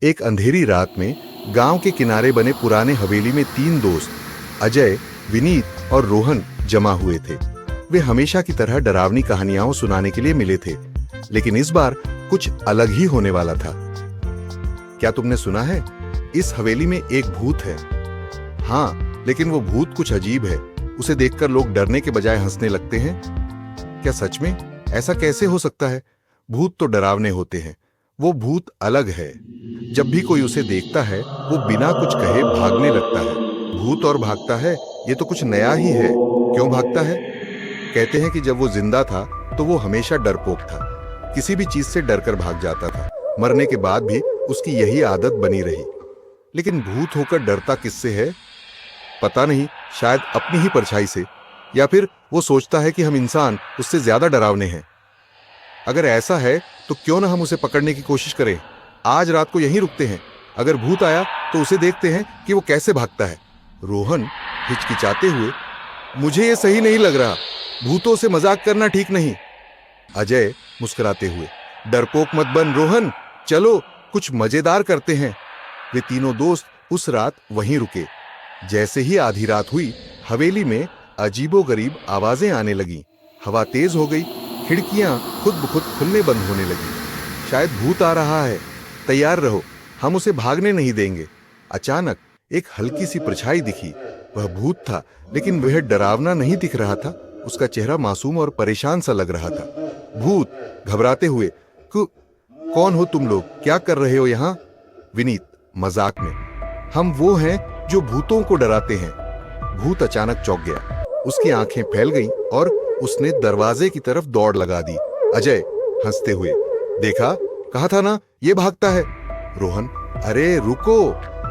एक अंधेरी रात में गांव के किनारे बने पुराने हवेली में 3 दोस्त अजय, विनीत और रोहन जमा हुए थे। वे हमेशा की तरह डरावनी कहानियां सुनाने के लिए मिले थे, लेकिन इस बार कुछ अलग ही होने वाला था। क्या तुमने सुना है? इस हवेली में एक भूत है। हाँ, लेकिन वो भूत कुछ अजीब है। उसे देखकर लोग डरने के बजाय हंसने लगते हैं। क्या सच में? ऐसा कैसे हो सकता है? भूत तो डरावने होते हैं, वो भूत अलग है। जब भी कोई उसे देखता है वो बिना कुछ कहे भागने लगता है। भूत और भागता है, ये तो कुछ नया ही है। क्यों भागता है? कहते हैं कि जब वो जिंदा था तो वो हमेशा डरपोक था, किसी भी चीज से डरकर भाग जाता था। मरने के बाद भी उसकी यही आदत बनी रही। लेकिन भूत होकर डरता किससे है? पता नहीं, शायद अपनी ही परछाई से, या फिर वो सोचता है कि हम इंसान उससे ज्यादा डरावने हैं। अगर ऐसा है तो क्यों ना हम उसे पकड़ने की कोशिश करें। आज रात को यहीं रुकते हैं। अगर भूत आया तो उसे देखते हैं कि वो कैसे भागता है। रोहन हिचकिचाते हुए, मुझे ये सही नहीं लग रहा, भूतों से मजाक करना ठीक नहीं। अजय मुस्कुराते हुए, डरपोक मत बन रोहन, चलो कुछ मजेदार करते हैं। वे तीनों दोस्त उस रात वहीं रुके। जैसे ही आधी रात हुई, हवेली में अजीबोगरीब आवाजें आने लगीं। हवा तेज हो गई, खिड़कियां खुद ब खुद खुलने बंद होने लगी। शायद भूत आ रहा है, तैयार रहो, हम उसे भागने नहीं देंगे। अचानक एक हल्की सी परछाई दिखी। वह भूत था, लेकिन वह डरावना नहीं दिख रहा था। उसका चेहरा मासूम और परेशान सा लग रहा था। भूत घबराते हुए, कौन हो तुम लोग? क्या कर रहे हो यहाँ? विनीत मजाक में, हम वो हैं जो भूतों को डराते हैं। भूत अचानक चौंक गया, उसकी आंखें फैल गईं और उसने दरवाजे की तरफ दौड़ लगा दी। अजय हंसते हुए, देखा, कहा था ना ये भागता है। रोहन, अरे रुको,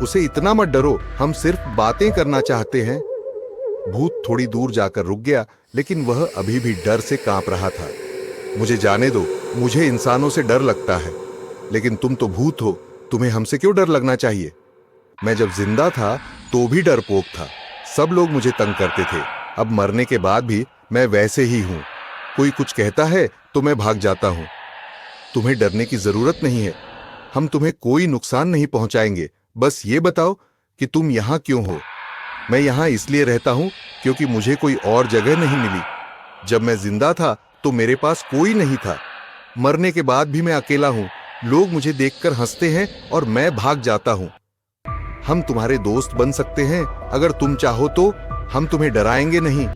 उसे इतना मत डरो, हम सिर्फ बातें करना चाहते हैं। भूत थोड़ी दूर जाकर रुक गया, लेकिन वह अभी भी डर से कांप रहा था। मुझे जाने दो, मुझे इंसानों से डर लगता है। लेकिन तुम तो भूत हो, तुम्हें हमसे क्यों डर लगना चाहिए? मैं जब जिंदा था तो भी डरपोक था, सब लोग मुझे तंग करते थे। अब मरने के बाद भी मैं वैसे ही हूं। कोई कुछ कहता है तो मैं भाग जाता हूं। तुम्हें डरने की जरूरत नहीं है, हम तुम्हें कोई नुकसान नहीं पहुंचाएंगे। बस ये बताओ कि तुम यहां क्यों हो? मैं यहां इसलिए रहता हूं क्योंकि मुझे कोई और जगह नहीं मिली। जब मैं जिंदा था तो मेरे पास कोई नहीं था, मरने के बाद भी मैं अकेला हूं। लोग मुझे देखकर हंसते हैं और मैं भाग जाता हूं। हम तुम्हारे दोस्त बन सकते हैं, अगर तुम चाहो तो। हम तुम्हें डराएंगे नहीं।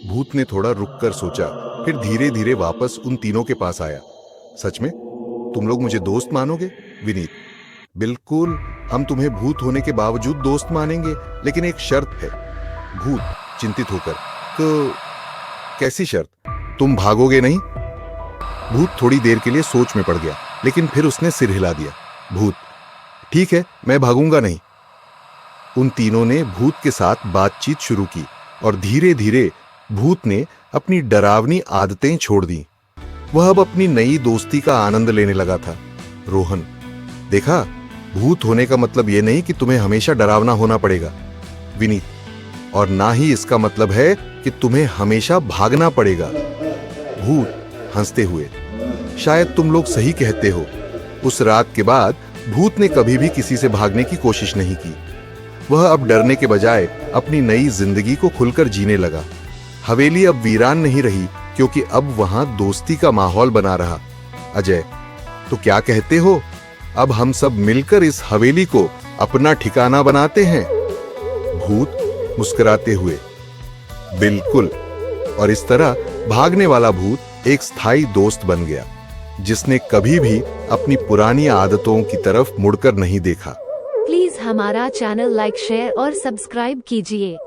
भूत ने थोड़ा रुककर सोचा, फिर धीरे धीरे वापस उन तीनों के पास आया। सच में तुम लोग मुझे दोस्त मानोगे? विनीत, बिल्कुल, हम तुम्हें भूत होने के बावजूद दोस्त मानेंगे, लेकिन एक शर्त है। भूत चिंतित होकर, तो कैसी शर्त? तुम भागोगे नहीं? भूत थोड़ी देर के लिए सोच में पड़ गया, लेकिन फिर उसने सिर हिला दिया। भूत, ठीक है, मैं भागूंगा नहीं। उन तीनों ने भूत के साथ बातचीत शुरू की और धीरे धीरे भूत ने अपनी डरावनी आदतें छोड़ दी। वह अब अपनी नई दोस्ती का आनंद लेने लगा था। रोहन, देखा, भूत होने का मतलब यह नहीं कि तुम्हें हमेशा डरावना होना पड़ेगा। विनीत, और ना ही इसका मतलब है कि तुम्हें हमेशा भागना पड़ेगा। भूत हंसते हुए, शायद तुम लोग सही कहते हो। उस रात के बाद भूत ने कभी भी किसी से भागने की कोशिश नहीं की। वह अब डरने के बजाय अपनी नई जिंदगी को खुलकर जीने लगा। हवेली अब वीरान नहीं रही, क्योंकि अब वहां दोस्ती का माहौल बना रहा। अजय, तो क्या कहते हो, अब हम सब मिलकर इस हवेली को अपना ठिकाना बनाते हैं? भूत मुस्कुराते हुए, बिल्कुल। और इस तरह भागने वाला भूत एक स्थायी दोस्त बन गया, जिसने कभी भी अपनी पुरानी आदतों की तरफ मुड़कर नहीं देखा। प्लीज हमारा चैनल लाइक, शेयर और सब्सक्राइब कीजिए।